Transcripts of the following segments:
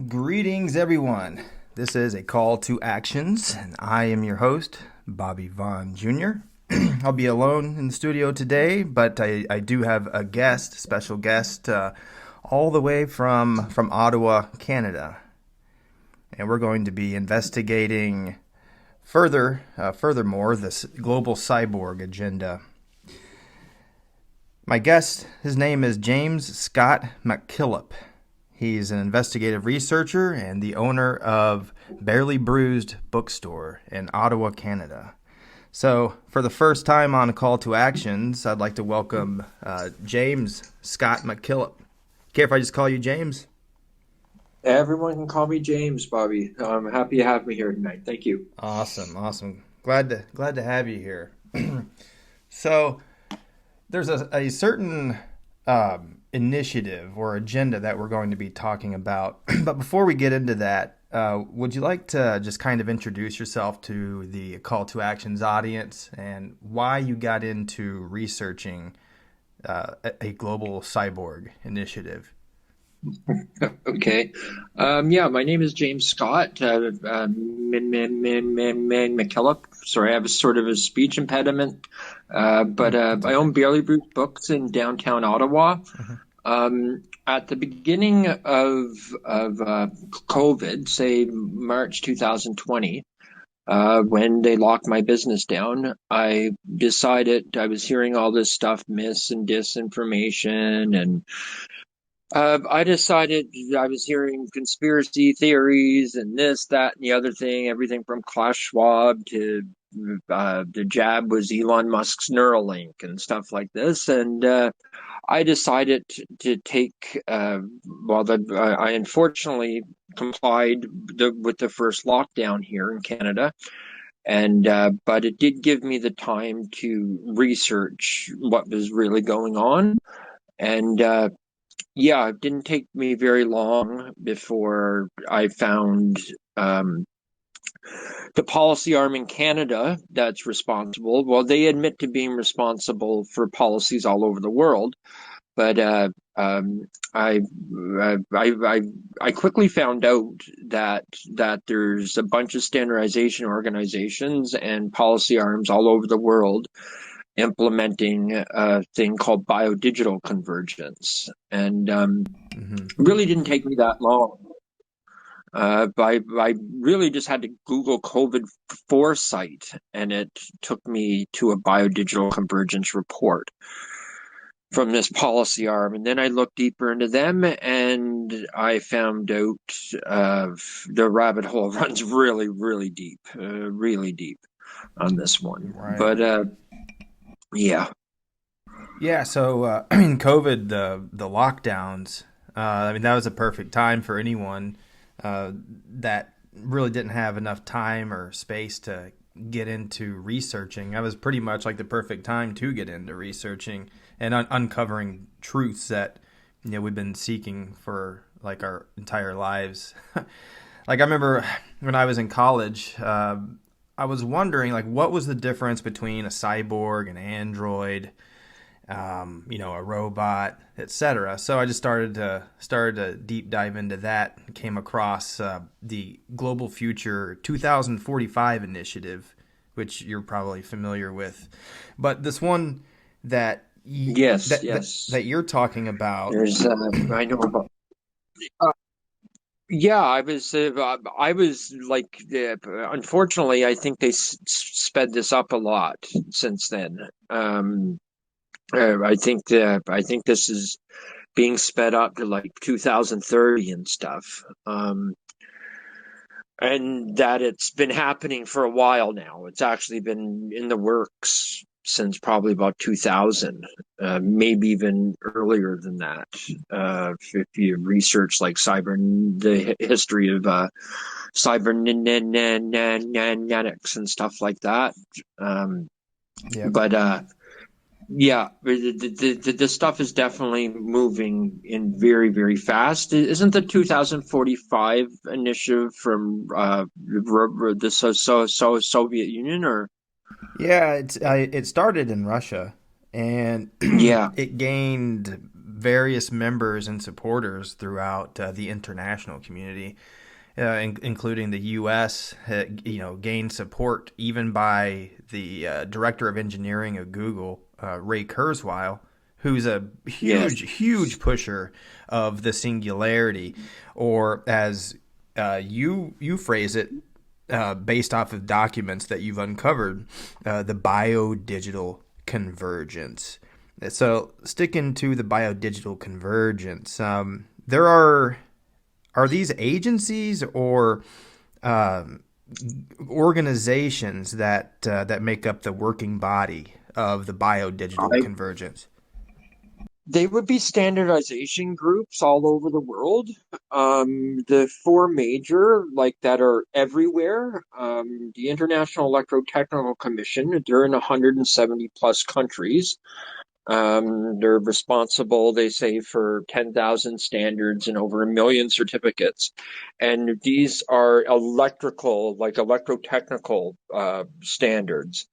Greetings, everyone. This is a call to actions, and I am your host, Bobby Vaughn Jr. I'll be alone in the studio today, but I do have a guest, special guest, all the way from Ottawa, Canada. And we're going to be investigating furthermore, this global cyborg agenda. My guest, his name is James Scott MacKillop. He's an investigative researcher and the owner of Barely Bruised Bookstore in Ottawa, Canada. So, for the first time on Call to Actions, I'd like to welcome James Scott MacKillop. Care if I just call you James? Everyone can call me James, Bobby. I'm happy to have me here tonight. Thank you. Awesome. Glad to have you here. So, there's a certain initiative or agenda that we're going to be talking about. But before we get into that, would you like to just kind of introduce yourself to the Call to Actions audience and why you got into researching a global cyborg initiative? Okay. My name is James Scott MacKillop. Sorry, I have sort of a speech impediment. But I own Barely Bruised Books in downtown Ottawa. At the beginning of COVID, say March 2020, when they locked my business down, I decided I was hearing all this stuff, myths and disinformation, and I decided I was hearing conspiracy theories and this, that, and the other thing, everything from Klaus Schwab to the jab was Elon Musk's Neuralink and stuff like this. And I decided to take, I unfortunately complied with the first lockdown here in Canada. And but it did give me the time to research what was really going on. And it didn't take me very long before I found the policy arm in Canada that's responsible. Well, they admit to being responsible for policies all over the world, but I quickly found out that there's a bunch of standardization organizations and policy arms all over the world implementing a thing called Bio-Digital Convergence. And really didn't take me that long. I really just had to Google COVID foresight, and it took me to a Bio-Digital Convergence report from this policy arm. And then I looked deeper into them, and I found out the rabbit hole runs really, really deep on this one. Right. But yeah. So COVID, the lockdowns. That was a perfect time for anyone that really didn't have enough time or space to get into researching. That was pretty much like the perfect time to get into researching and uncovering truths that we've been seeking for like our entire lives. Like I remember when I was in college. I was wondering, like, what was the difference between a cyborg, an android, a robot, etc. So I just started to deep dive into that. And came across the Global Future 2045 initiative, which you're probably familiar with. But this one that Yes. that you're talking about. There's I know about. Yeah, I was like, unfortunately, I think they sped this up a lot since then. I think this is being sped up to like 2030 and stuff. And that it's been happening for a while now. It's actually been in the works since probably about 2000, maybe even earlier than that. If you research like the history of cybernetics and stuff like that. But the stuff is definitely moving in very, very fast. Isn't the 2045 initiative from the Soviet Union or? Yeah, it started in Russia, and Yeah. it gained various members and supporters throughout the international community, including the U.S. Gained support even by the director of engineering of Google, Ray Kurzweil, who's a Yes. huge pusher of the singularity, or as you phrase it, based off of documents that you've uncovered, the Bio-Digital Convergence. So sticking to the Bio-Digital Convergence, there are these agencies or organizations that make up the working body of the Bio-Digital Convergence? They would be standardization groups all over the world. The four major, like that, are everywhere. The International Electrotechnical Commission, they're in 170 plus countries. They're responsible, they say, for 10,000 standards and over 1 million certificates. And these are electrotechnical standards.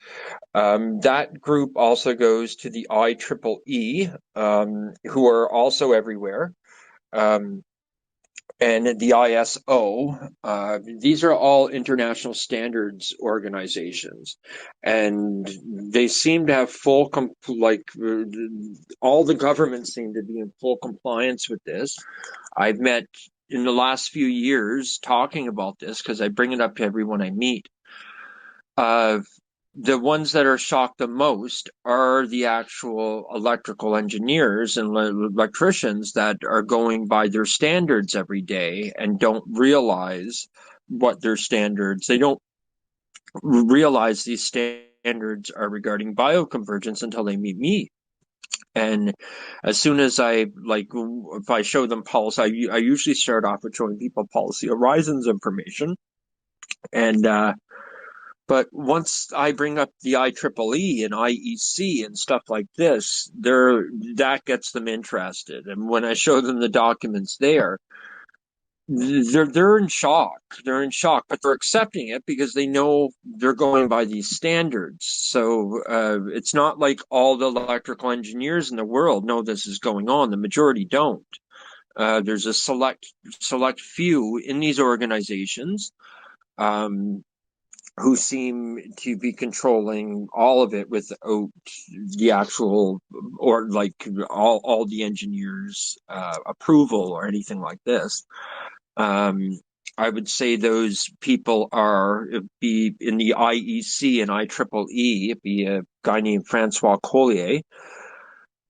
That group also goes to the IEEE, who are also everywhere, and the ISO. These are all international standards organizations, and they seem to have all the governments seem to be in full compliance with this. I've met in the last few years talking about this because I bring it up to everyone I meet. The ones that are shocked the most are the actual electrical engineers and electricians that are going by their standards every day and don't realize what their standards. They don't realize these standards are regarding bioconvergence until they meet me. And as soon as if I show them policy, I usually start off with showing people policy horizons information. And but once I bring up the IEEE and IEC and stuff like this, that gets them interested. And when I show them the documents there, they're in shock. They're in shock, but they're accepting it because they know they're going by these standards. So it's not like all the electrical engineers in the world know this is going on. The majority don't. There's a select few in these organizations who seem to be controlling all of it without the actual or like all the engineers' approval or anything like this. I would say those people be in the IEC and IEEE. It'd be a guy named Francois Collier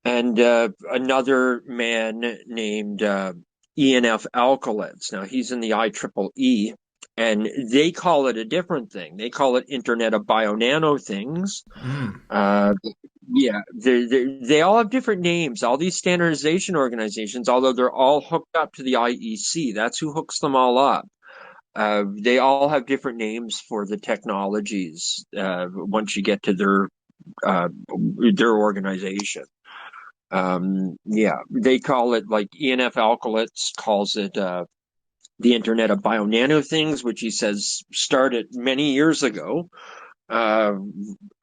and another man named ENF Alcalets. Now he's in the IEEE. And they call it a different thing. They call it Internet of Bio-Nano Things. Yeah, they all have different names. All these standardization organizations, although they're all hooked up to the IEC, that's who hooks them all up. They all have different names for the technologies once you get to their organization. Yeah, they call it, like ENF Alcalets calls it the Internet of Bio-Nano Things, which he says started many years ago. And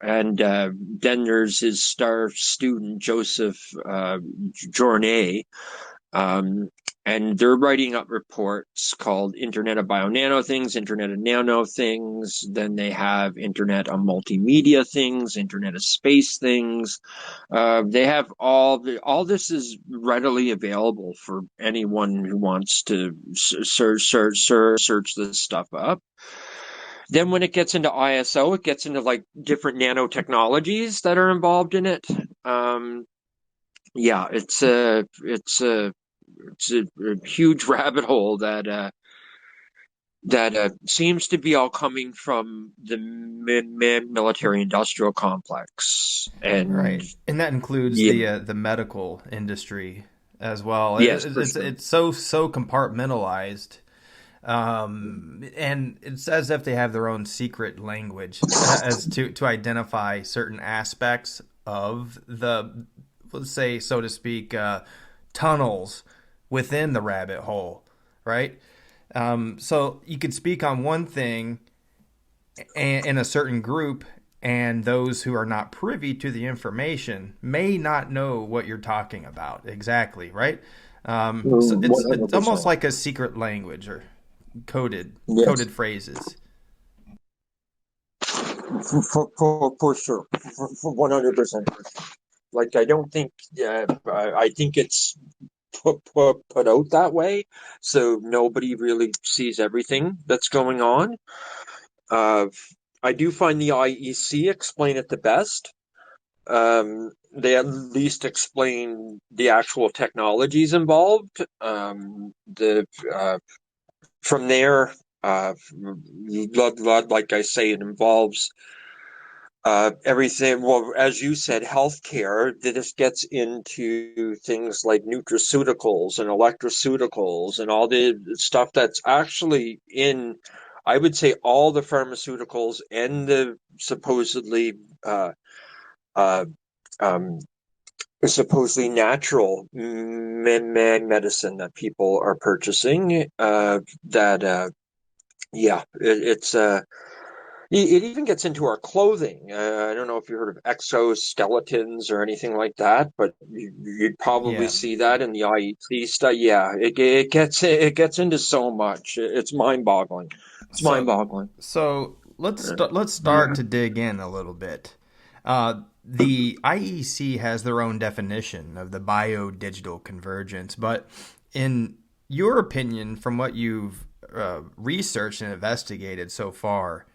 then there's his star student, Joseph Journet, and they're writing up reports called Internet of Bio-Nano Things, Internet of Nano Things. Then they have Internet of Multimedia Things, Internet of Space Things. They have all this is readily available for anyone who wants to search this stuff up. Then when it gets into ISO, it gets into like different nanotechnologies that are involved in it. Yeah, it's a huge rabbit hole that seems to be all coming from the military-industrial complex, and right, and that includes the medical industry as well. Yes, it's so compartmentalized. And it's as if they have their own secret language as to identify certain aspects of the, let's say, so to speak, tunnels within the rabbit hole, right? So you could speak on one thing in a certain group, and those who are not privy to the information may not know what you're talking about exactly, right? So it's almost 100%. like a secret language or Yes, coded phrases. for sure, for 100%. Like, I don't think, I think it's put out that way, so nobody really sees everything that's going on. Uh, I do find the IEC explain it the best. They at least explain the actual technologies involved. The From there, like I say, it involves everything. Well, as you said, healthcare. This gets into things like nutraceuticals and electroceuticals and all the stuff that's actually in, I would say, all the pharmaceuticals and the uh, uh, um, supposedly natural man medicine that people are purchasing. That Yeah, it's it even gets into our clothing. I don't know if you heard of exoskeletons or anything like that, but you'd probably Yeah. see that in the IET stuff. Yeah, it gets into so much. It's mind boggling. It's mind So boggling. let's start to dig in a little bit. The IEC has their own definition of the bio-digital convergence, but in your opinion, from what you've researched and investigated so far,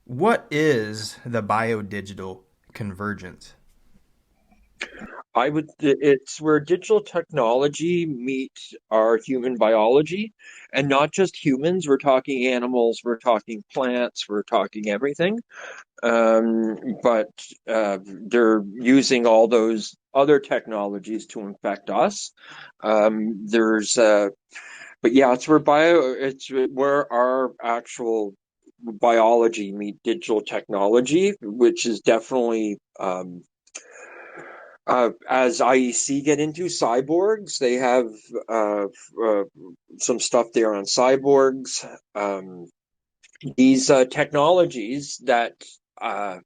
what is the bio-digital convergence? It's where digital technology meets our human biology, and not just humans. We're talking animals, we're talking plants, we're talking everything. But they're using all those other technologies to infect us. There's, but yeah, it's where our actual biology meet digital technology, which is definitely, as IEC get into cyborgs, they have uh, uh, some stuff there on cyborgs. These technologies that uh,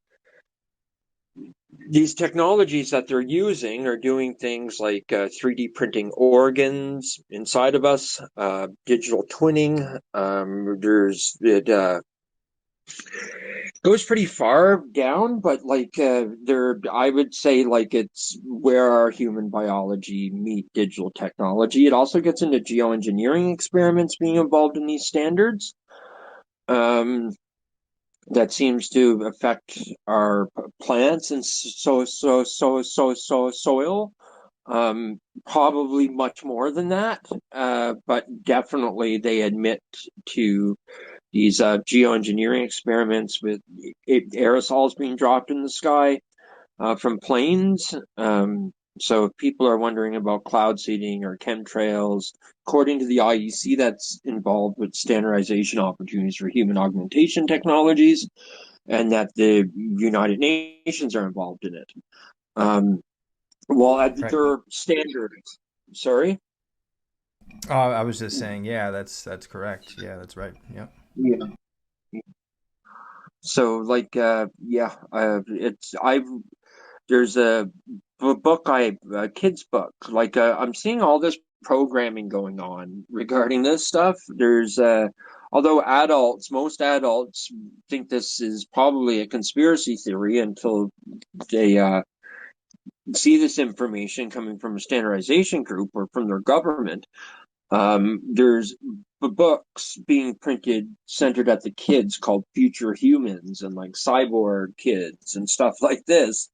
these technologies that they're using are doing things like 3D printing organs inside of us, digital twinning. There's it goes pretty far down, but like I would say like it's where our human biology meet digital technology. It also gets into geoengineering experiments being involved in these standards. Um, that seems to affect our plants and soil. Probably much more than that, but definitely they admit to these geoengineering experiments with aerosols being dropped in the sky from planes. So if people are wondering about cloud seeding or chemtrails, according to the IEC, that's involved with standardization opportunities for human augmentation technologies, and that the United Nations are involved in it. Um, well, at Right. their standards, sorry. I was just saying, yeah, that's correct. Yeah, that's right. Yeah. Yeah. So, like, yeah, it's I've there's a kid's book. Like, I'm seeing all this programming going on regarding this stuff. Although most adults think this is probably a conspiracy theory until they see this information coming from a standardization group or from their government. There's books being printed centered at the kids called Future Humans and like Cyborg Kids and stuff like this,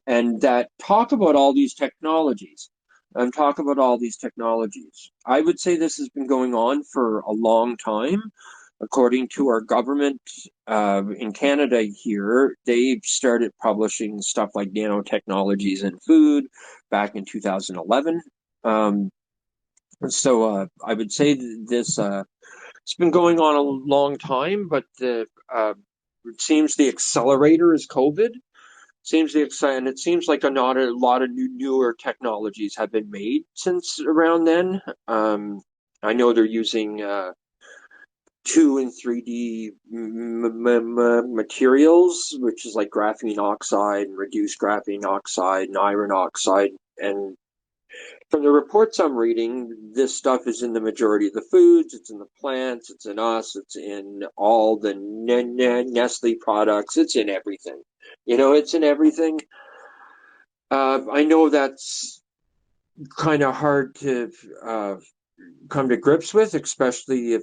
and that talk about all these technologies. And talk about all these technologies. I would say this has been going on for a long time. According to our government in Canada here, they started publishing stuff like nanotechnologies in food back in 2011. Um, I would say this it's been going on a long time, but it seems the accelerator is COVID. And it seems like not a lot of newer technologies have been made since around then. I know they're using 2 and 3D materials, which is like graphene oxide and reduced graphene oxide and iron oxide. And from the reports I'm reading, this stuff is in the majority of the foods. It's in the plants. It's in us. It's in all the Nestle products. It's in everything. It's in everything. I know that's kind of hard to come to grips with, especially if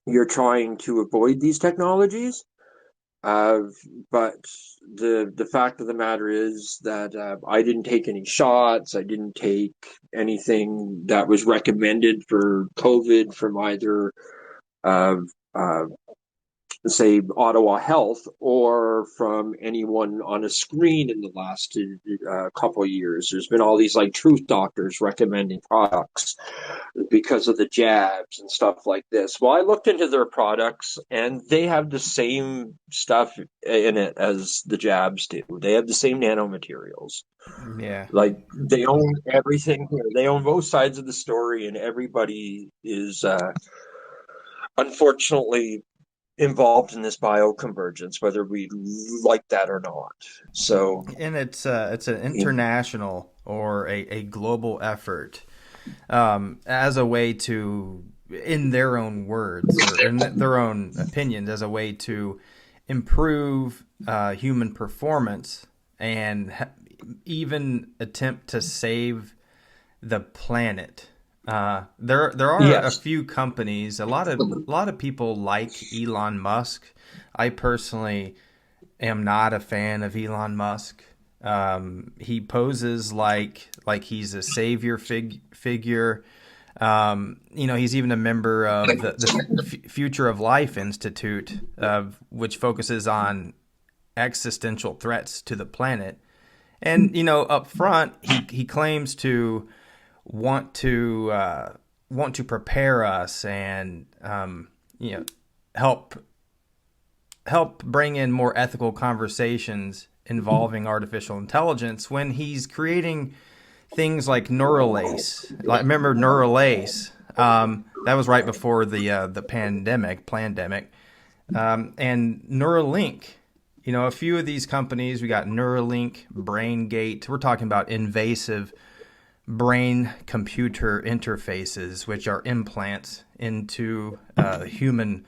you're trying to avoid these technologies. Uh, but the fact of the matter is that I didn't take any shots. I didn't take anything that was recommended for COVID from either uh, uh, say Ottawa Health or from anyone on a screen in the last couple of years. There's been all these like truth doctors recommending products because of the jabs and stuff like this. Well, I looked into their products and they have the same stuff in it as the jabs do. They have the same nanomaterials. Yeah. Like they own everything here. They own both sides of the story, and everybody is unfortunately involved in this bioconvergence, whether we like that or not. So, And it's an international or a global effort, as a way to, in their own words or in their own opinions, as a way to improve human performance and even attempt to save the planet. There are a yes. few companies. A lot of people like Elon Musk. I personally am not a fan of Elon Musk. He poses like he's a savior figure. He's even a member of the Future of Life Institute, which focuses on existential threats to the planet. And up front, he claims to want to prepare us and help bring in more ethical conversations involving artificial intelligence when he's creating things like Neuralace. Like, remember Neuralace? That was right before the pandemic. And Neuralink. A few of these companies, we got Neuralink, BrainGate. We're talking about invasive brain-computer interfaces, which are implants into the human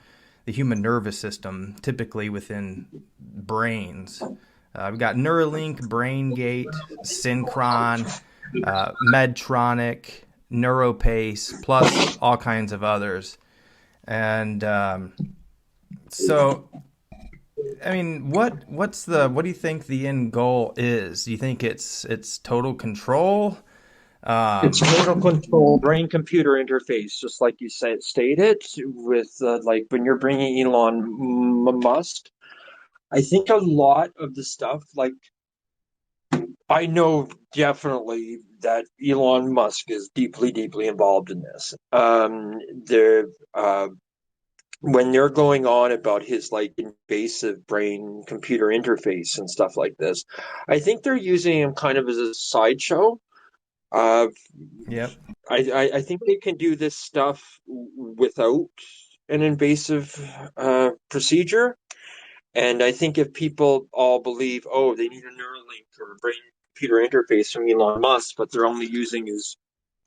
nervous system, typically within brains. We've got Neuralink, BrainGate, Synchron, Medtronic, NeuroPace, plus all kinds of others. And so, I mean, what do you think the end goal is? Do you think it's total control? It's total control, brain computer interface, just like you stated, with like when you're bringing Elon Musk. I think a lot of the stuff, like, I know definitely that Elon Musk is deeply, deeply involved in this. When they're going on about his like invasive brain computer interface and stuff like this, I think they're using him kind of as a sideshow. Uh, Yep. I think they can do this stuff without an invasive procedure. And I think if people all believe, oh, they need a Neuralink or a brain computer interface from Elon Musk, but they're only using his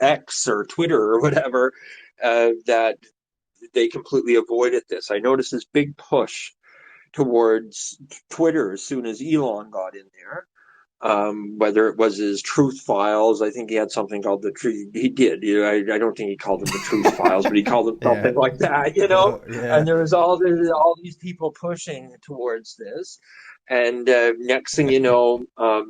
X or Twitter or whatever, that they completely avoided this. I noticed this big push towards Twitter as soon as Elon got in there. Whether it was his truth files, I think he had something called the truth. He did. I don't think he called them the truth files, but he called them Yeah. something like that. Yeah. And there was all these people pushing towards this, and next thing you know, I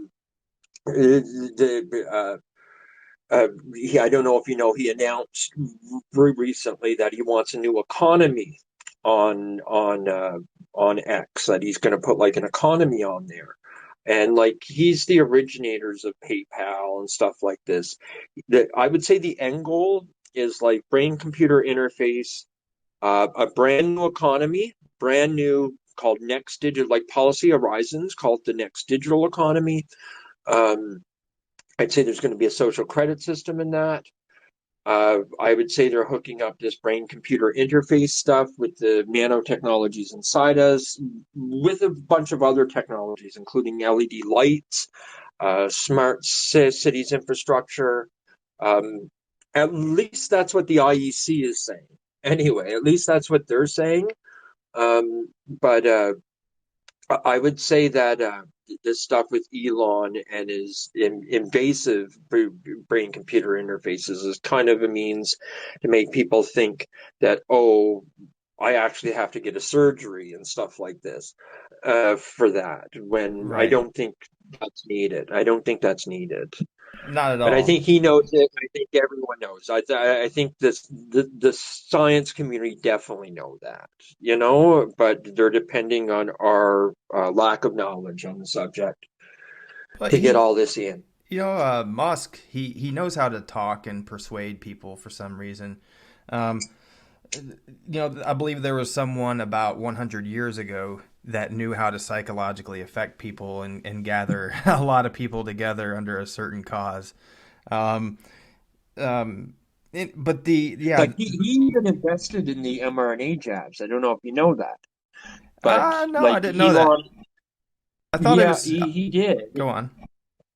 don't know if you know, he announced very recently that he wants a new economy on X, that he's going to put like an economy on there. And like he's the originators of PayPal and stuff like this. That I would say the end goal is like brain computer interface, a brand new economy, brand new, called Next Digital, like Policy Horizons, called the Next Digital Economy. I'd say there's going to be a social credit system in that. I would say they're hooking up this brain-computer interface stuff with the nanotechnologies inside us, with a bunch of other technologies, including LED lights, smart cities infrastructure. Um, at least that's what the IEC is saying. Anyway, at least that's what they're saying. But I would say that this stuff with Elon and his invasive brain computer interfaces is kind of a means to make people think that, oh, I actually have to get a surgery and stuff like this for that, when I Right. don't think that's needed. I don't think that's needed. Not at And I all. think he knows it. I think everyone knows. I think the science community definitely know that, but they're depending on our lack of knowledge on the subject But to get all this in. Musk, he knows how to talk and persuade people for some reason. Um, I believe there was someone about 100 years ago that knew how to psychologically affect people and gather a lot of people together under a certain cause. Um, um, but But he even invested in the mRNA jabs. I don't know if you know that, but no, I like didn't know that. Elon, I thought it yeah, was. he did. Go on.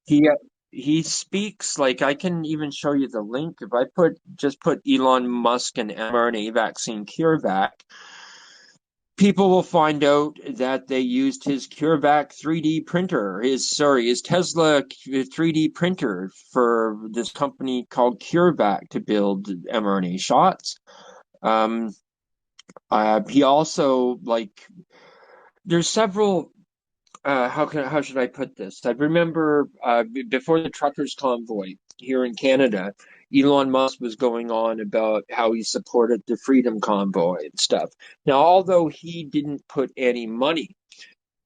He he speaks, like, I can even show you the link. If I put Elon Musk and mRNA vaccine CureVac, people will find out that they used his CureVac 3D printer, his Tesla 3D printer for this company called CureVac to build mRNA shots. Um, he also, like, there's several. How should I put this? I remember before the truckers' convoy here in Canada, Elon Musk was going on about how he supported the Freedom Convoy and stuff. Now, although he didn't put any money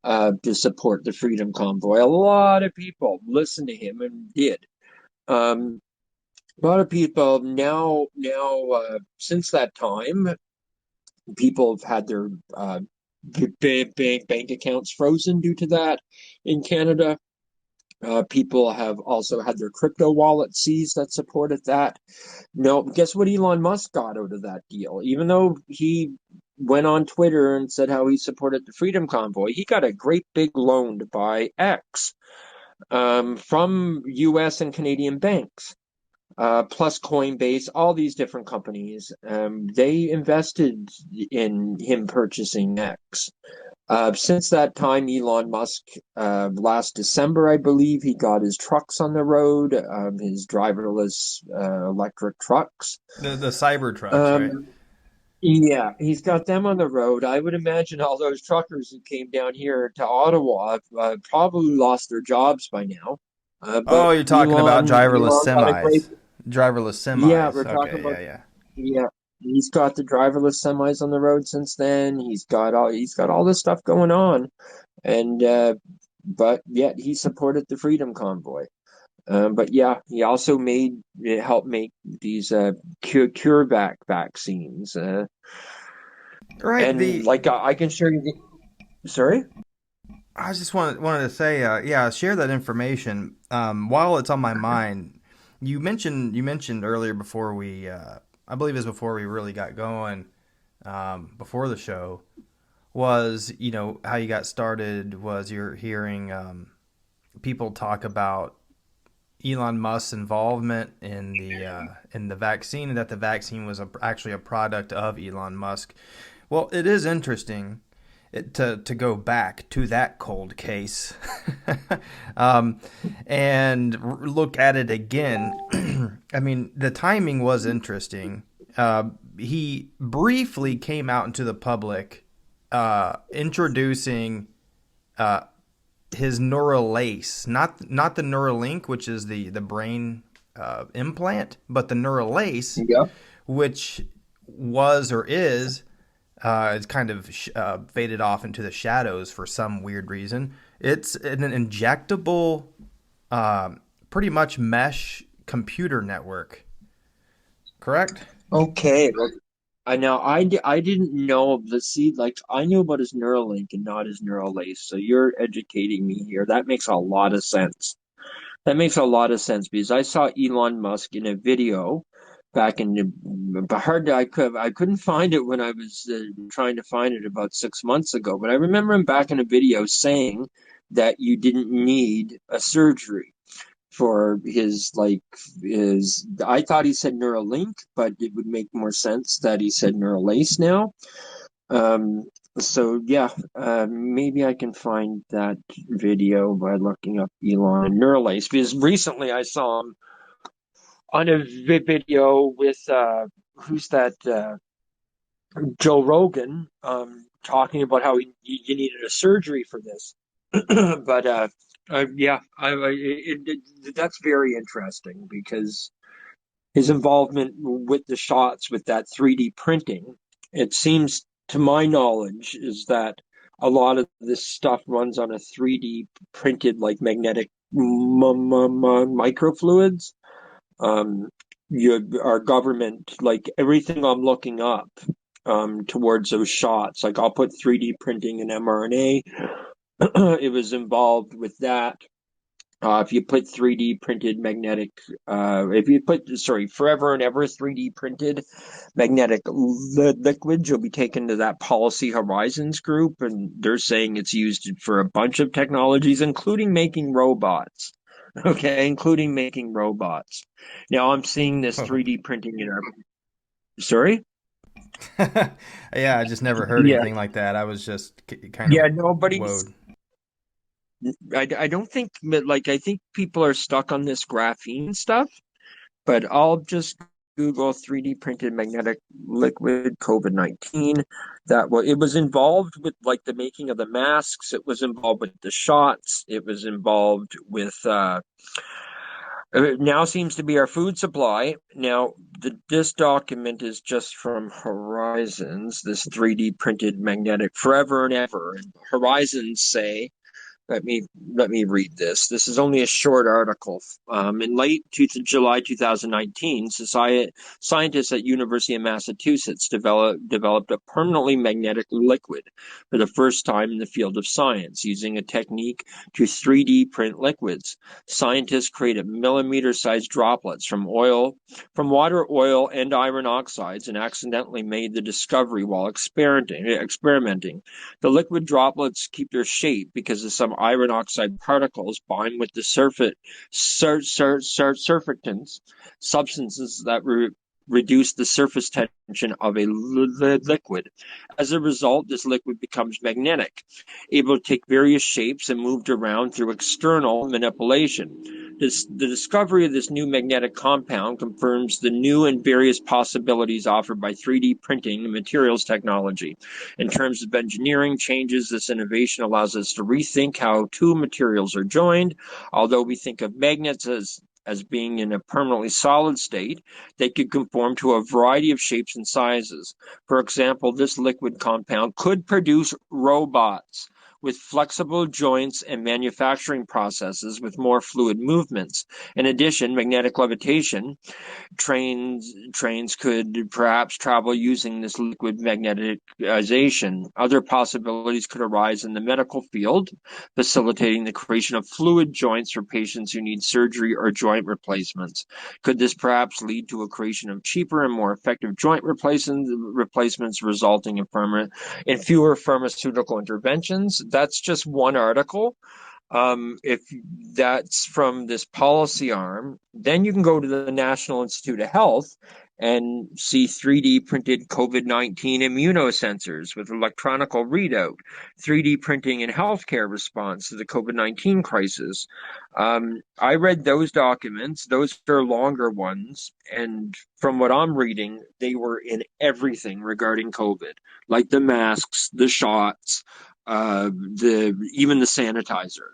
to support the Freedom Convoy, a lot of people listened to him and did. A lot of people now, since that time, people have had their bank accounts frozen due to that in Canada. People have also had their crypto wallets seized that supported that. No, guess what Elon Musk got out of that deal? Even though he went on Twitter and said how he supported the Freedom Convoy, he got a great big loan to buy X from US and Canadian banks. Plus Coinbase, all these different companies, they invested in him purchasing X. Since that time, Elon Musk, last December, I believe, he got his trucks on the road, his driverless electric trucks. The cyber trucks, right? Um, yeah, he's got them on the road. I would imagine all those truckers who came down here to Ottawa probably lost their jobs by now. But Oh, you're talking about driverless Elon got a great. semis. Driverless Yeah, semis. we're talking Okay, about. yeah, yeah. Yeah, he's got the driverless semis on the road since then. He's got all this stuff going on, and but yet he supported the Freedom Convoy. But yeah, he also helped make these CureVac vaccines. Right. And like I can show you sorry? I just wanted to say, yeah, share that information. While it's on my mind, you mentioned earlier before we, I believe it was before we really got going, before the show, was how you got started was you're hearing people talk about Elon Musk's involvement in the vaccine, and that the vaccine was actually a product of Elon Musk. Well, it is interesting to go back to that cold case um, and look at it again. I mean, the timing was interesting. He briefly came out into the public introducing uh, his Neuralace, not the Neuralink, which is the brain implant, but the Neuralace, Yeah. which was or is it's kind of faded off into the shadows for some weird reason. It's an injectable, pretty much mesh computer network. Correct? Okay. Well, I didn't know of the seed. Like, I knew about his Neuralink and not his Neuralace. So you're educating me here. That makes a lot of sense. That makes a lot of sense because I saw Elon Musk in a video. back in the hard. I couldn't find it when I was trying to find it about 6 months ago. But I remember him back in a video saying that you didn't need a surgery for his like his. I thought he said Neuralink, but it would make more sense that he said Neuralace now. Um, so yeah, maybe I can find that video by looking up Elon and Neuralace because recently I saw him on a video with who's that Joe Rogan talking about how you needed a surgery for this. But yeah, that's very interesting because his involvement with the shots with that 3D printing, it seems to my knowledge, is that a lot of this stuff runs on a 3D printed like magnetic microfluids. Um, our government, like everything I'm looking up towards those shots, like I'll put 3D printing and mRNA. It was involved with that. If you put 3D printed magnetic, if you put, sorry, forever and ever 3D printed magnetic liquids, you'll be taken to that Policy Horizons group, and they're saying it's used for a bunch of technologies, including making robots. Okay, including making robots. Now I'm seeing this 3D printing in our. Sorry? Yeah, I just never heard Yeah, anything like that. I was just kind of yeah, nobody's. wowed. I don't think, like, I think people are stuck on this graphene stuff. But I'll just Google 3D printed magnetic liquid COVID-19. It was involved with like the making of the masks. It was involved with the shots. It was involved with it now seems to be our food supply. Now, this document is just from Horizons, this 3D printed magnetic forever and ever. And Horizons say let me let me read this. This is only a short article. In late July 2019, scientists at University of Massachusetts developed a permanently magnetic liquid for the first time in the field of science, using a technique to 3D print liquids. Scientists created millimeter-sized droplets from water, oil, and iron oxides, and accidentally made the discovery while experimenting. The liquid droplets keep their shape because of some iron oxide particles bind with the surfactants, substances that reduce the surface tension of a liquid. As a result, this liquid becomes magnetic, able to take various shapes and moved around through external manipulation. The discovery of this new magnetic compound confirms the new and various possibilities offered by 3D printing and materials technology. In terms of engineering changes, this innovation allows us to rethink how two materials are joined. Although we think of magnets as being in a permanently solid state, they could conform to a variety of shapes and sizes. For example, this liquid compound could produce robots with flexible joints and manufacturing processes with more fluid movements. In addition, magnetic levitation trains could perhaps travel using this liquid magnetization. Other possibilities could arise in the medical field, facilitating the creation of fluid joints for patients who need surgery or joint replacements. Could this perhaps lead to a creation of cheaper and more effective joint replacements resulting in fewer pharmaceutical interventions? That's just one article. If that's from this policy arm, then you can go to the National Institute of Health and see 3D printed COVID-19 immunosensors with electronic readout, 3D printing in healthcare response to the COVID-19 crisis. I read those documents. Those are longer ones. And from what I'm reading, they were in everything regarding COVID, like the masks, the shots, even the sanitizer.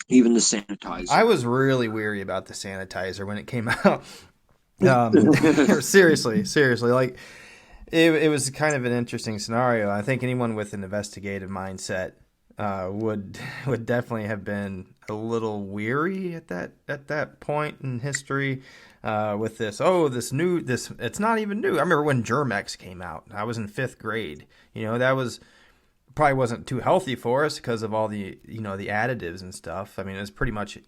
Even the I sanitizer. was really weary about the sanitizer when it came out. Seriously, like it was kind of an interesting scenario. I think anyone with an investigative mindset would definitely have been a little weary at that point in history with this. Oh, this it's not even new. I remember when Germ-X came out. I was in fifth grade. That was probably wasn't too healthy for us because of all the the additives and stuff. I mean, it was pretty much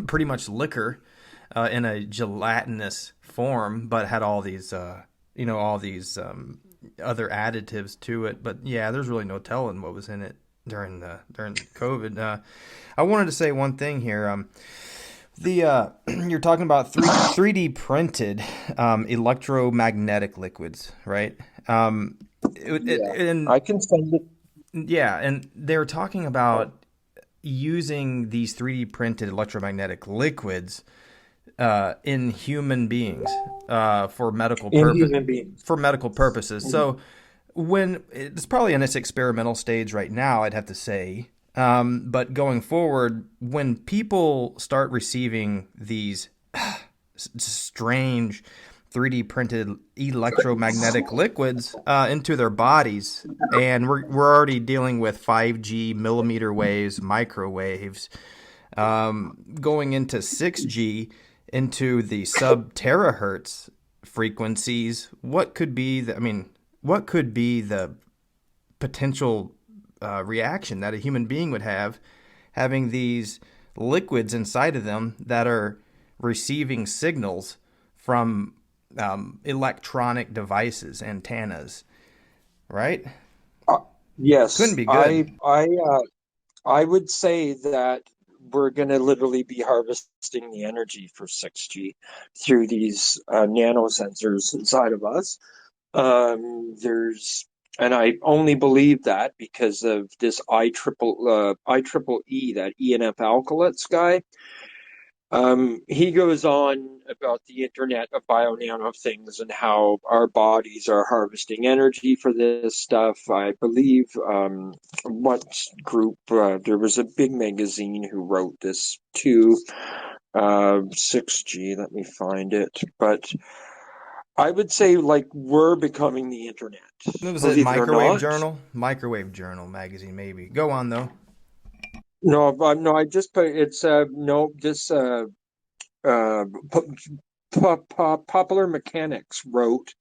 pretty much liquor. in a gelatinous form, but had all these, all these other additives to it. But yeah, there's really no telling what was in it during COVID. I wanted to say one thing here. You're talking about 3D printed electromagnetic liquids, right? And I can send it. yeah, and they're talking about using these 3D printed electromagnetic liquids in human beings for In human beings. medical purposes. Mhm. So when it's probably in its experimental stage right now, I'd have to say. But going forward, when people start receiving these strange 3D printed electromagnetic liquids into their bodies, and we're already dealing with 5G, millimeter waves, microwaves, going into 6G, into the sub-terahertz frequencies. What could be the potential reaction that a human being would have having these liquids inside of them that are receiving signals from electronic devices, antennas, right? Couldn't Yes, be good. I would say that we're going to literally be harvesting the energy for 6G through these nanosensors inside of us. And I only believe that because of this IEEE, that ENF alkylates guy. He goes on about the Internet of Bio Nano things and how our bodies are harvesting energy for this stuff. I believe what group there was a big magazine who wrote this too. 6G. Let me find it, but I would say like we're becoming the Internet. What was it? Believe it or not. Microwave Journal magazine, maybe. Go on though. No, no. I just put it's no this uh, Popular Mechanics wrote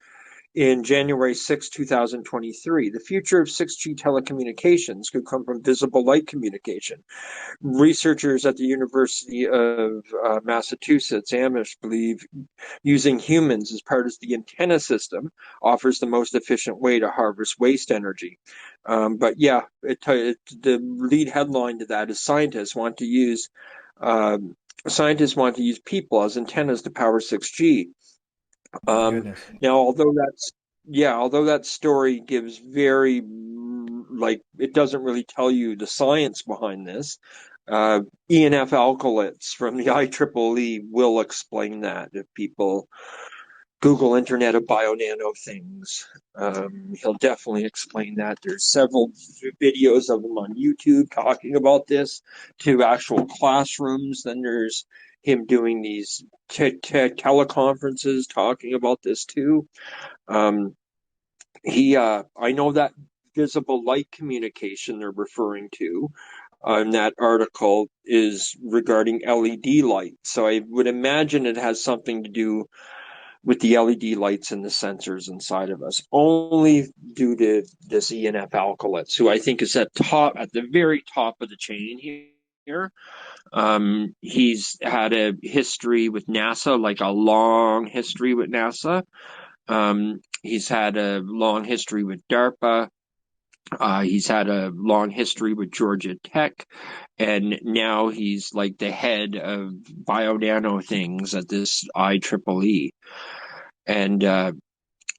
in January 6, 2023, the future of 6G telecommunications could come from visible light communication. Researchers at the University of Massachusetts, Amherst, believe using humans as part of the antenna system offers the most efficient way to harvest waste energy. But yeah, the lead headline to that is um, scientists want to use people as antennas to power 6G. My Um, goodness. Now, although that story gives very like it doesn't really tell you the science behind this. ENF alkylates from the IEEE will explain that if people Google Internet of Bio Nano things. He'll definitely explain that. There's several videos of him on YouTube talking about this to actual classrooms. Then there's him doing these teleconferences talking about this too. Um, I know that visible light communication they're referring to in that article is regarding LED light. So I would imagine it has something to do with the LED lights and the sensors inside of us, only due to this ENF alkylates, who I think is at the very top of the chain here. He's had a history with NASA, like a long history with NASA. He's had a long history with DARPA. He's had a long history with Georgia Tech, and now he's like the head of bio nano things at this IEEE. And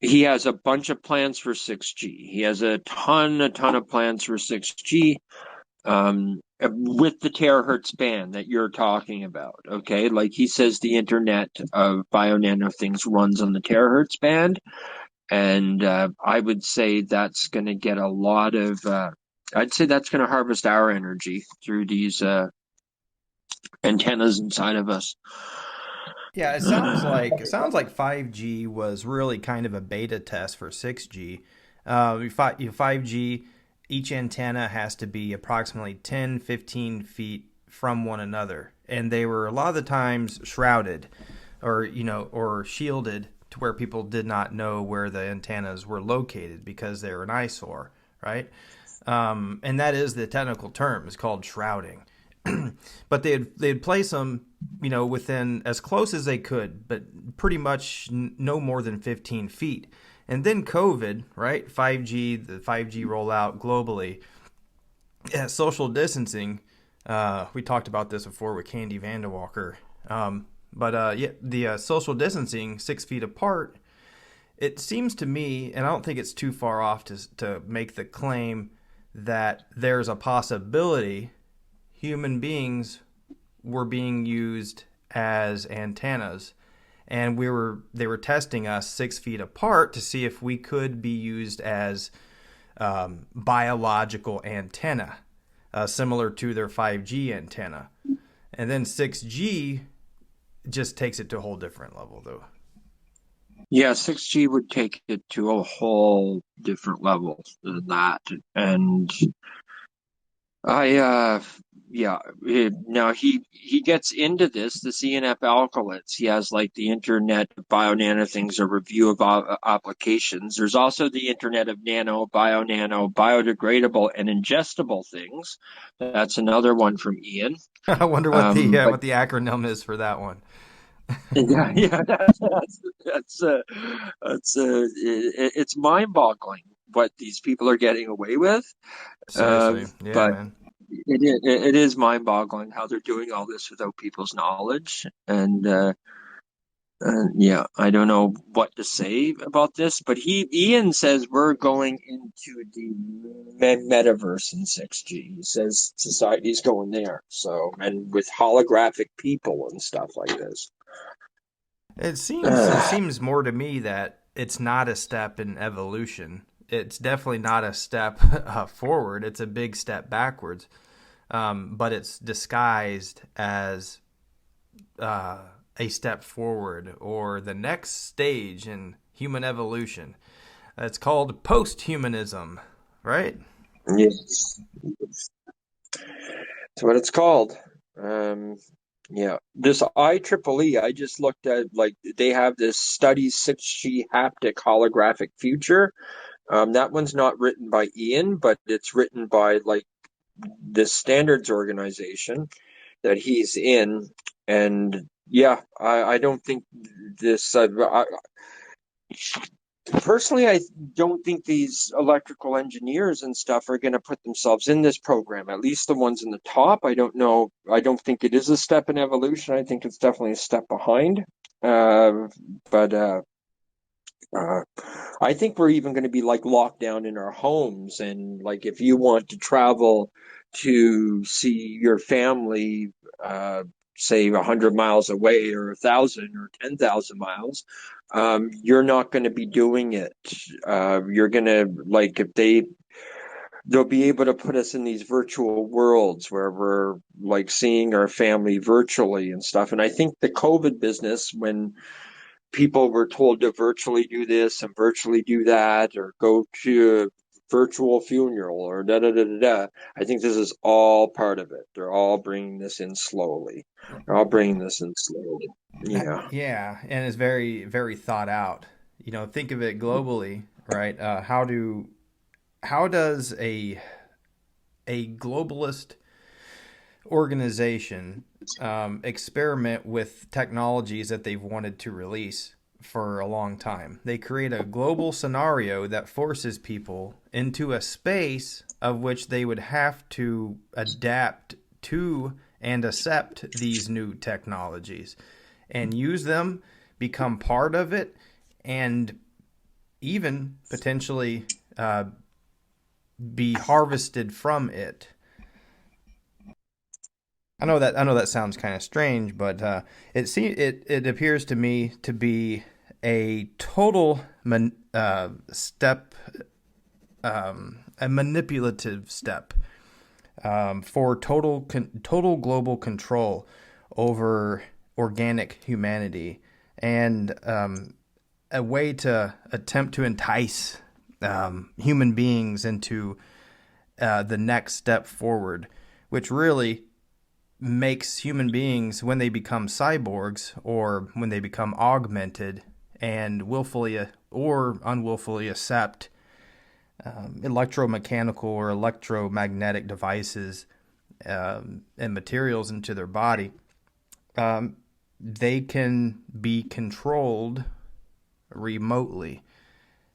he has a bunch of plans for 6G. He has a ton of plans for 6G with the terahertz band that you're talking about. Okay, like he says, the Internet of Bio Nano things runs on the terahertz band, and I would say that's going to get a lot of. I'd say that's going to harvest our energy through these antennas inside of us. Yeah, it sounds like 5G was really kind of a beta test for 6G. 5G, each antenna has to be approximately 10, 15 feet from one another, and they were a lot of the times shrouded, or shielded to where people did not know where the antennas were located because they were an eyesore, right? And that is the technical term. It's called shrouding. but they'd place them, within as close as they could, but pretty much no more than 15 feet. And then COVID, right? 5G, the 5G rollout globally, social distancing. We talked about this before with Candy Vandewalker. The social distancing, 6 feet apart. It seems to me, and I don't think it's too far off to make the claim that there's a possibility human beings were being used as antennas, and they were testing us 6 feet apart to see if we could be used as biological antenna, similar to their 5G antenna. And then 6G just takes it to a whole different level, though. Yeah, 6G would take it to a whole different level than that. And now he gets into this, the CNF alkylates. He has like the Internet of Bio Nano things, a review of applications. There's also the Internet of Nano, biodegradable, and ingestible things. That's another one from Ian. I wonder what the acronym is for that one. Yeah, it's mind-boggling what these people are getting away with. Seriously, yeah, But man. it is mind-boggling how they're doing all this without people's knowledge. And yeah, I don't know what to say about this, but Ian says we're going into the metaverse in 6G. He says society's going there. So, and with holographic people and stuff like this. It seems more to me that it's not a step in evolution. It's definitely not a step forward. It's a big step backwards, but it's disguised as a step forward or the next stage in human evolution. It's called post-humanism, right? Yes, that's what it's called. Yeah, this IEEE, I just looked at, like, they have this study 6G haptic holographic future. That one's not written by Ian, but it's written by like this standards organization that he's in. And yeah, I don't think this, personally, I don't think these electrical engineers and stuff are going to put themselves in this program, at least the ones in the top. I don't know. I don't think it is a step in evolution. I think it's definitely a step behind. But I think we're even going to be like locked down in our homes. And like if you want to travel to see your family, say 100 miles away or 1,000 or 10,000 miles, you're not going to be doing it. You're going to, like, if they'll be able to put us in these virtual worlds where we're like seeing our family virtually and stuff. And I think the COVID business, when people were told to virtually do this and virtually do that, or go to a virtual funeral or da da da da da. I think this is all part of it. They're all bringing this in slowly. They're all bringing this in slowly. Yeah. Yeah, and it's very, very thought out. Think of it globally, right? How does a globalist organization experiment with technologies that they've wanted to release for a long time? They create a global scenario that forces people into a space of which they would have to adapt to and accept these new technologies and use them, become part of it, and even potentially be harvested from it. I know that sounds kind of strange, but it appears to me to be a total step, a manipulative step for total global control over organic humanity, and a way to attempt to entice human beings into the next step forward, which really makes human beings, when they become cyborgs or when they become augmented and willfully or unwillfully accept electromechanical or electromagnetic devices and materials into their body, they can be controlled remotely.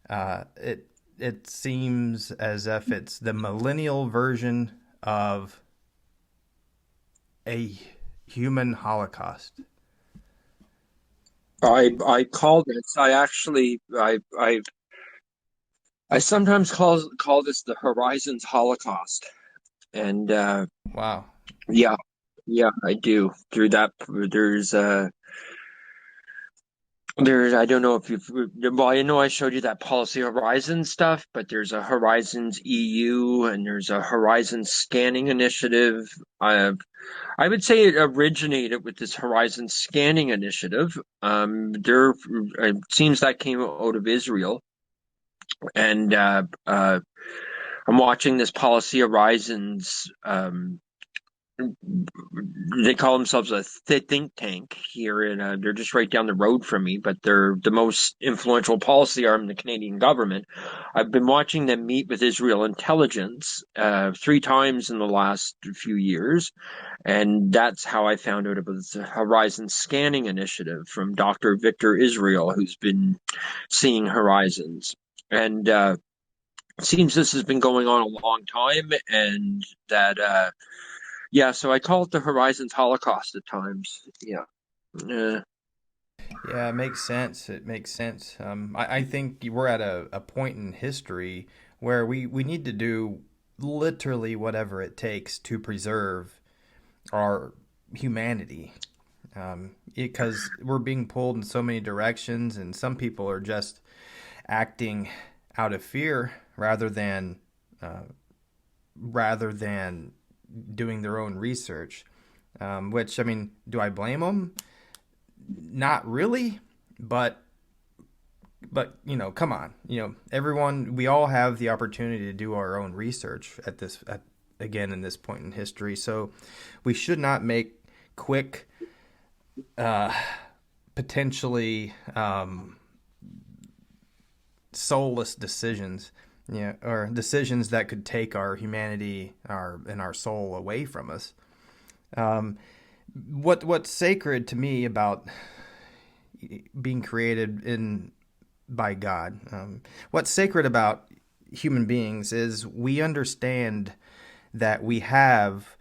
It seems as if it's the millennial version of a human holocaust. I call this. I sometimes call this the Horizons Holocaust, and Wow. yeah, yeah, I do. Through that, there's I don't know if you've well, I know I showed you that Policy Horizon stuff, but there's a Horizons EU and there's a Horizons Scanning Initiative. I would say it originated with this Horizon Scanning Initiative. There it seems that came out of Israel, and I'm watching this Policy Horizons. They call themselves a think tank here, and they're just right down the road from me. But they're the most influential policy arm in the Canadian government. I've been watching them meet with Israel intelligence 3 times in the last few years, and that's how I found out about the Horizon Scanning Initiative from Dr. Victor Israel, who's been seeing horizons. And it seems this has been going on a long time, and that yeah, so I call it the Horizons Holocaust at times. Yeah. Uh, Yeah, it makes sense. It makes sense. I think we're at a point in history where we need to do literally whatever it takes to preserve our humanity. Because we're being pulled in so many directions, and some people are just acting out of fear uh, rather than doing their own research. Which, I mean, do I blame them? Not really, but come on, everyone, we all have the opportunity to do our own research again in this point in history. So we should not make quick, uh, potentially soulless decisions, or decisions that could take our humanity, our soul away from us. Um, what's sacred to me about being created in by God. What's sacred about human beings is we understand that we have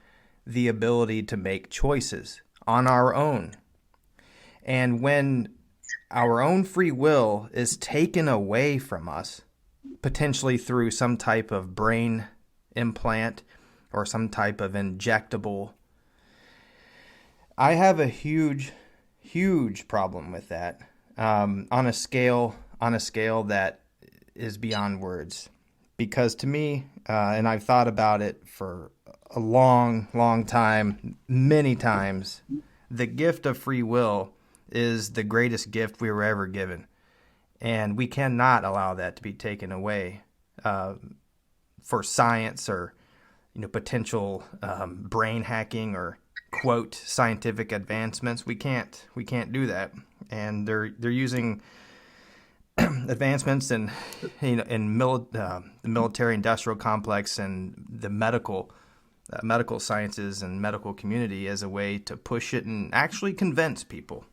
the ability to make choices on our own. And when our own free will is taken away from us, potentially through some type of brain implant or some type of injectable, I have a huge problem with that, on a scale that is beyond words. Because to me, and I've thought about it for a long time, many times, the gift of free will is the greatest gift we were ever given, and we cannot allow that to be taken away for science or potential brain hacking or quote scientific advancements. We can't do that, and they're using advancements in the military industrial complex and the medical sciences and medical community as a way to push it and actually convince people.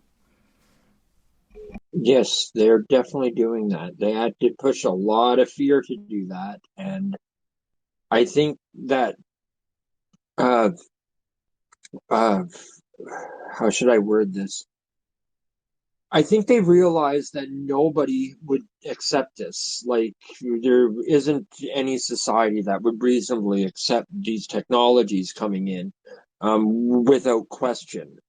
yes, they're definitely doing that. They had to push a lot of fear to do that, and I think that uh, uh, how should I word this? I think they realized that nobody would accept this. Like, there isn't any society that would reasonably accept these technologies coming in without question.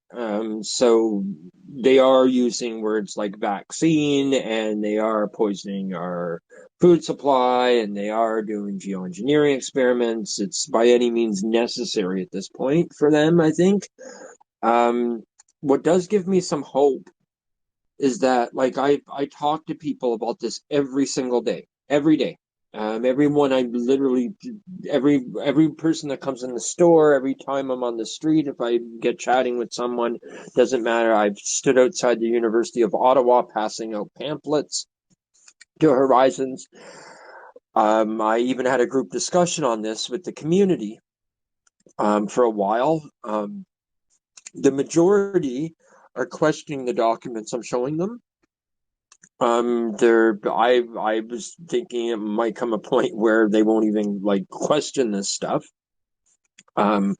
So they are using words like vaccine, and they are poisoning our food supply, and they are doing geoengineering experiments. It's by any means necessary at this point for them, I think. Um, what does give me some hope is that, like, I talk to people about this every single day, every day. Everyone I literally every person that comes in the store, every time I'm on the street, if I get chatting with someone, doesn't matter. I've stood outside the University of Ottawa passing out pamphlets to Horizons. I even had a group discussion on this with the community, for a while. The majority are questioning the documents I'm showing them. I was thinking it might come a point where they won't even like question this stuff. Um,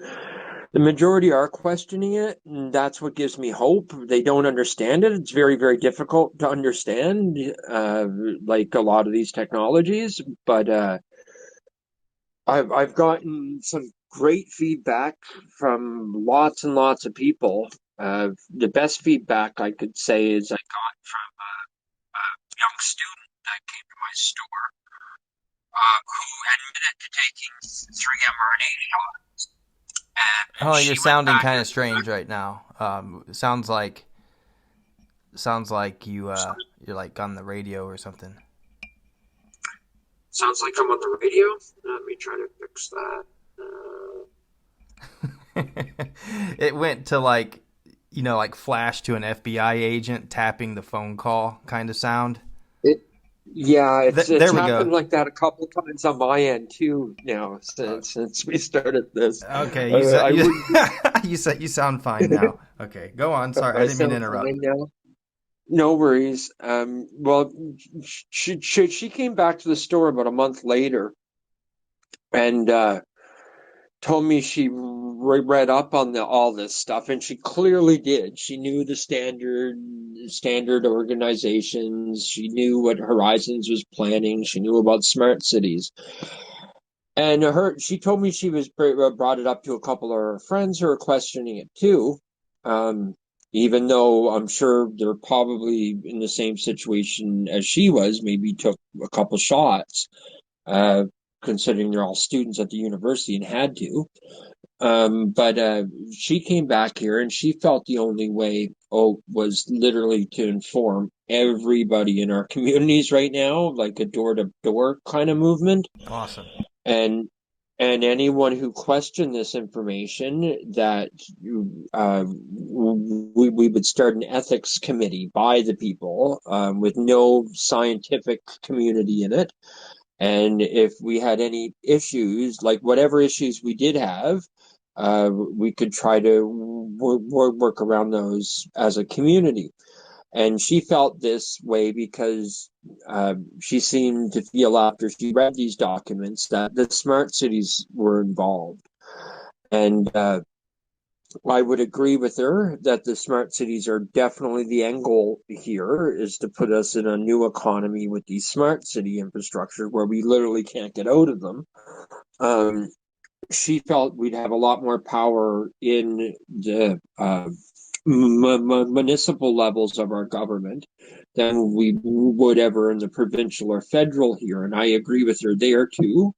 the majority are questioning it, and that's what gives me hope. They don't understand it. It's very, very difficult to understand, like a lot of these technologies. But I've gotten some great feedback from lots and lots of people. The best feedback I could say is I got from a young student that came to my store who admitted to taking 3 mRNA shots, and Oh, she you're went sounding back kind to of strange right now. Sounds like you're like on the radio or something. sounds like I'm on the radio. Let me try to fix that. It went to like, like flash to an FBI agent tapping the phone call kind of sound. It, yeah, it's There we go. happened like that a couple times on my end too now Uh, since we started this. okay, I would you sound fine now. Okay, go on. Sorry, I I didn't mean to sound interrupt. fine now. No worries. Well, she came back to the store about a month later and told me she read up on all this stuff, and she clearly did. She knew the standard organizations. She knew what Horizons was planning. She knew about smart cities. And she told me she was brought it up to a couple of her friends who are questioning it too. Um, Even though I'm sure they're probably in the same situation as she was, maybe took a couple shots, uh, considering they're all students at the university and had to. But she came back here and she felt the only way was literally to inform everybody in our communities right now, like a door to door kind of movement. Awesome. And anyone who questioned this information, that we would start an ethics committee by the people, with no scientific community in it. And if we had any issues, like whatever issues we did have, we could try to work around those as a community. And she felt this way because she seemed to feel, after she read these documents, that the smart cities were involved. And I would agree with her that the smart cities are definitely the end goal here, is to put us in a new economy with these smart city infrastructure where we literally can't get out of them. Um, she felt we'd have a lot more power in the municipal levels of our government than we would ever in the provincial or federal here. And I agree with her there too.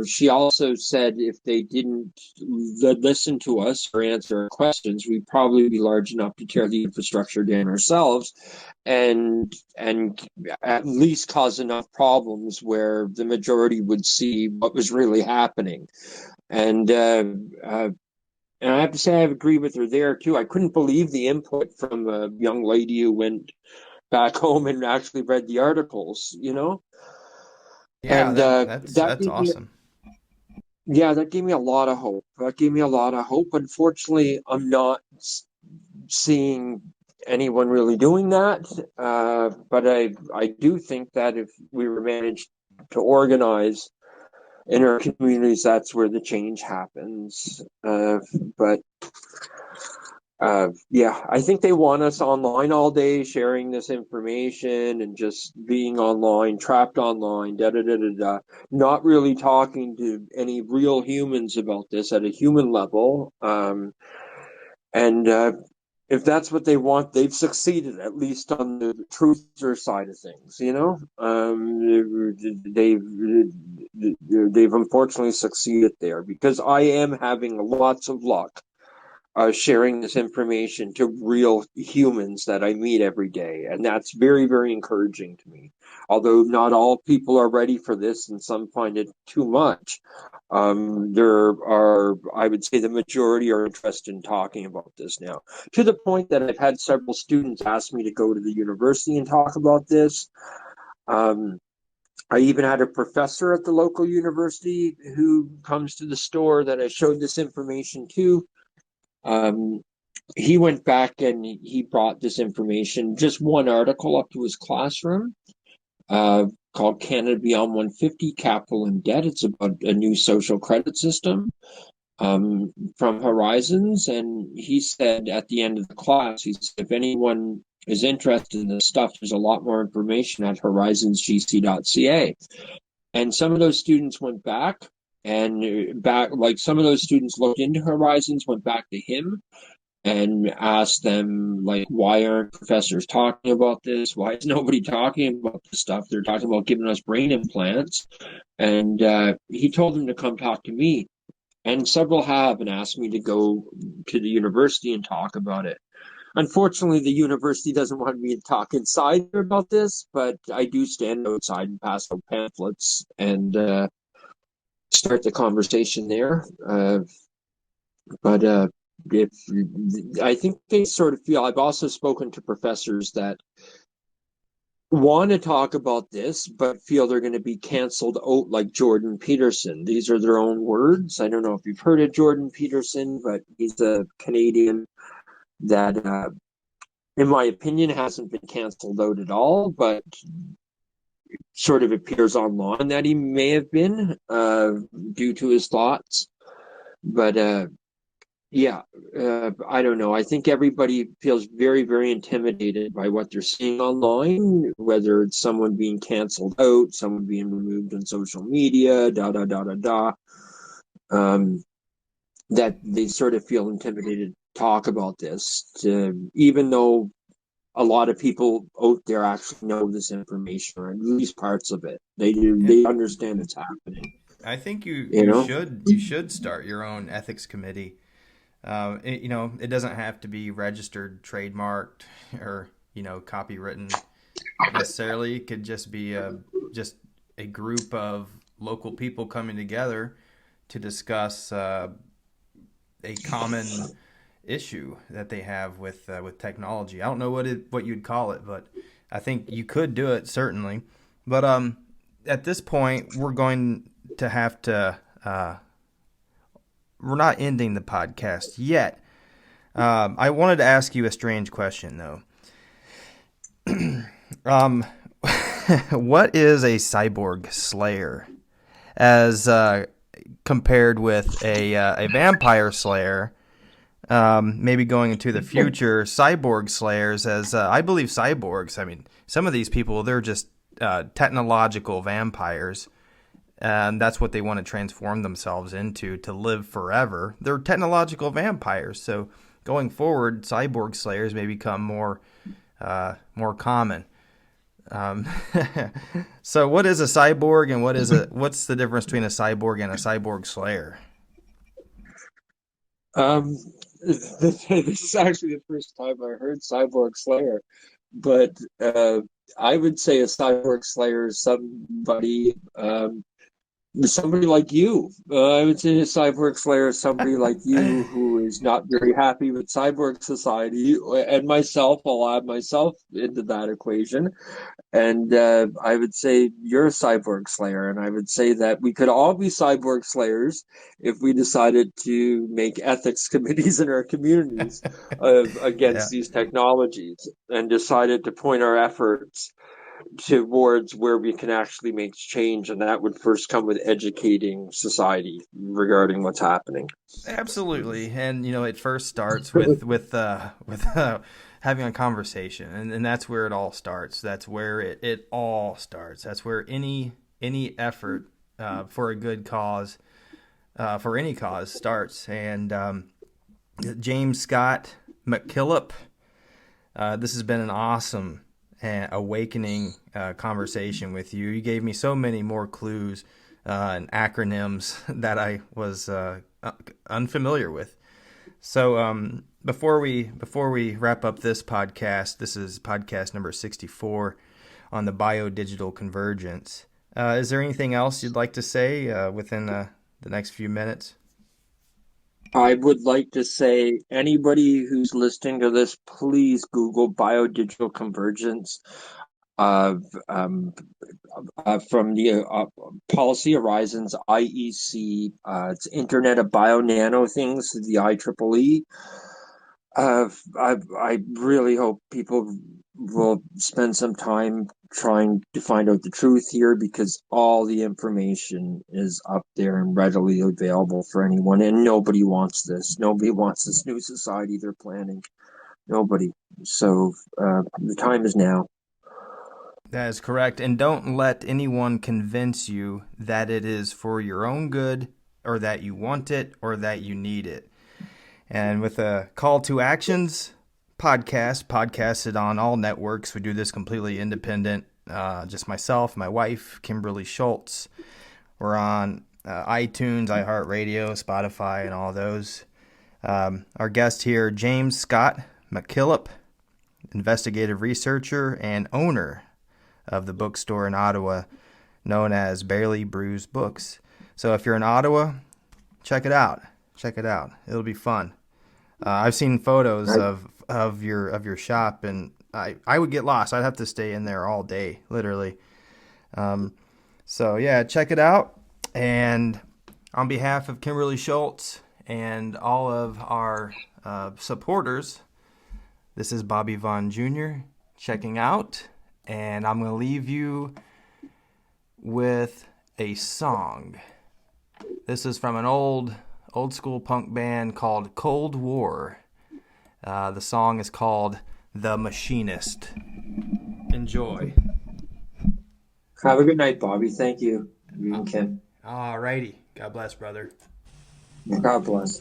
She also said if they didn't listen to us or answer our questions, we'd probably be large enough to tear the infrastructure down ourselves, and at least cause enough problems where the majority would see what was really happening. And and I have to say I agree with her there too. I couldn't believe the input from a young lady who went back home and actually read the articles, you know? Yeah, And that that's gave me, awesome. yeah, that gave me a lot of hope. That gave me a lot of hope. Unfortunately, I'm not seeing anyone really doing that. But I do think that if we were managed to organize in our communities, that's where the change happens. But yeah, I think they want us online all day, sharing this information and just being online, trapped online, da da da da da, not really talking to any real humans about this at a human level. And if that's what they want, they've succeeded, at least on the truther side of things. You know, they've unfortunately succeeded there, because I am having lots of luck sharing this information to real humans that I meet every day. And that's very, very encouraging to me. Although not all people are ready for this and some find it too much, there are, I would say, the majority are interested in talking about this now. To the point that I've had several students ask me to go to the university and talk about this. Um, I even had a professor at the local university who comes to the store that I showed this information to. Um, he went back and he brought this information, just one article, up to his classroom, uh, called Canada Beyond 150, Capital and Debt. It's about a new social credit system, from Horizons. And he said at the end of the class, he said, if anyone is interested in this stuff, there's a lot more information at horizonsgc.ca. And some of those students went back like some of those students looked into Horizons, went back to him and asked them, like, why aren't professors talking about this? Why is nobody talking about this stuff? They're talking about giving us brain implants. And he told them to come talk to me. And several have, and asked me to go to the university and talk about it. Unfortunately, the university doesn't want me to talk inside about this, but I do stand outside and pass out pamphlets and start the conversation there. But if I think they sort of feel, I've also spoken to professors that want to talk about this, but feel they're going to be canceled out, like Jordan Peterson. These are their own words. I don't know if you've heard of Jordan Peterson, but he's a Canadian that, in my opinion, hasn't been canceled out at all, but sort of appears online that he may have been, due to his thoughts. But yeah, I don't know. I think everybody feels very, very intimidated by what they're seeing online, whether it's someone being canceled out, someone being removed on social media, da da da da da. That they sort of feel intimidated to talk about this, even though a lot of people out there actually know this information, or at least parts of it. They do. Yeah. They understand it's happening. I think you You you know. should you should start your own ethics committee. It doesn't have to be registered, trademarked, or copywritten necessarily. It could just be just a group of local people coming together to discuss a common issue that they have with technology. I don't know what you'd call it, but I think you could do it certainly. But at this point, we're going to have to. We're not ending the podcast yet. I wanted to ask you a strange question though. um, what is a cyborg slayer as compared with a vampire slayer? Maybe going into the future, cyborg slayers, as I believe cyborgs. I mean, some of these people, they're just technological vampires, and that's what they want to transform themselves into to live forever. They're technological vampires. So going forward, cyborg slayers may become more common. Um, so what is a cyborg, and what's the difference between a cyborg and a cyborg slayer? Um, this is actually the first time I heard Cyborg Slayer, but I would say a Cyborg Slayer is somebody like you. I would say a cyborg slayer is somebody like you who is not very happy with cyborg society, and myself. I'll add myself into that equation, and I would say you're a cyborg slayer, and I would say that we could all be cyborg slayers if we decided to make ethics committees in our communities Yeah. against these technologies, and decided to point our efforts towards where we can actually make change, and that would first come with educating society regarding what's happening. Absolutely, and it first starts with having a conversation, and that's where it all starts. That's where it all starts. That's where any effort for a good cause, for any cause, starts. And James Scott MacKillop, this has been an awesome and awakening conversation with you. You gave me so many more clues and acronyms that I was unfamiliar with. So before we wrap up this podcast, this is podcast number 64 on the Bio-Digital Convergence. Is there anything else you'd like to say within the next few minutes? I would like to say, anybody who's listening to this, please Google Bio-Digital Convergence. from the Policy Horizons IEC. It's Internet of Bio Nano Things, the IEEE. I really hope people will spend some time trying to find out the truth here, because all the information is up there and readily available for anyone, and nobody wants this. Nobody wants this new society they're planning. Nobody. So the time is now. That is correct. And don't let anyone convince you that it is for your own good, or that you want it, or that you need it. And with a call to actions podcasted on all networks. We do this completely independent. Just myself, my wife, Kimberly Schultz. We're on iTunes, iHeartRadio, Spotify, and all those. Our guest here, James Scott MacKillop, investigative researcher and owner of the bookstore in Ottawa known as Barely Bruised Books. So if you're in Ottawa, check it out. Check it out. It'll be fun. I've seen photos of your shop, and I would get lost. I'd have to stay in there all day, literally. So yeah, check it out. And on behalf of Kimberly Schultz and all of our supporters, this is Bobby Vaughn Jr. checking out, and I'm going to leave you with a song. This is from an old school punk band called Cold War. The song is called The Machinist. Enjoy. Have a good night, Bobby. Thank you. You and Kim. All righty. God bless, brother. God bless.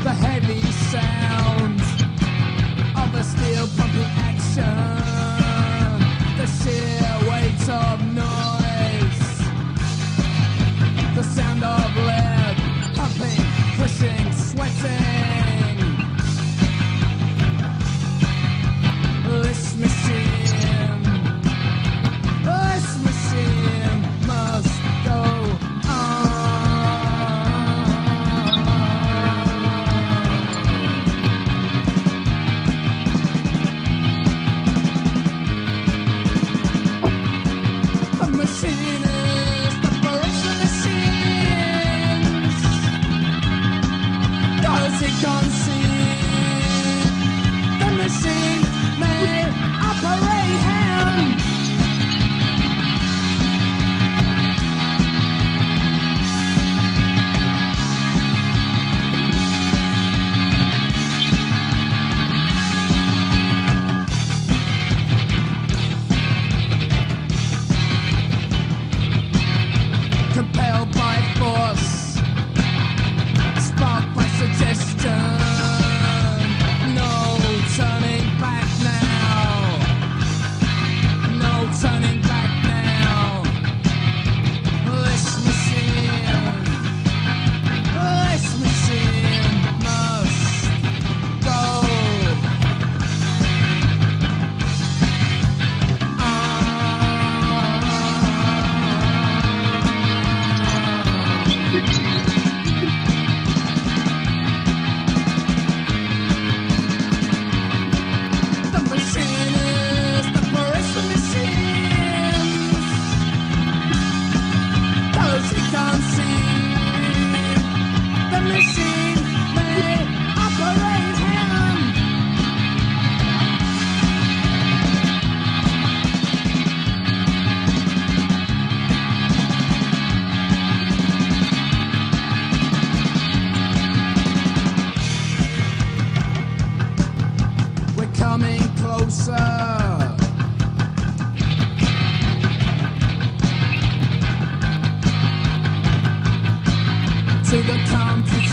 The heavy sound of a steel pumping action, the sheer weight of noise, the sound of lead pumping, pushing, sweating. This machine must go compelled by force, sparked by suggestion. No turning back now. No turning back now. This machine must go. The machinist operates the machines. Those who can't see, the machine may operate him. We're coming closer to the computer.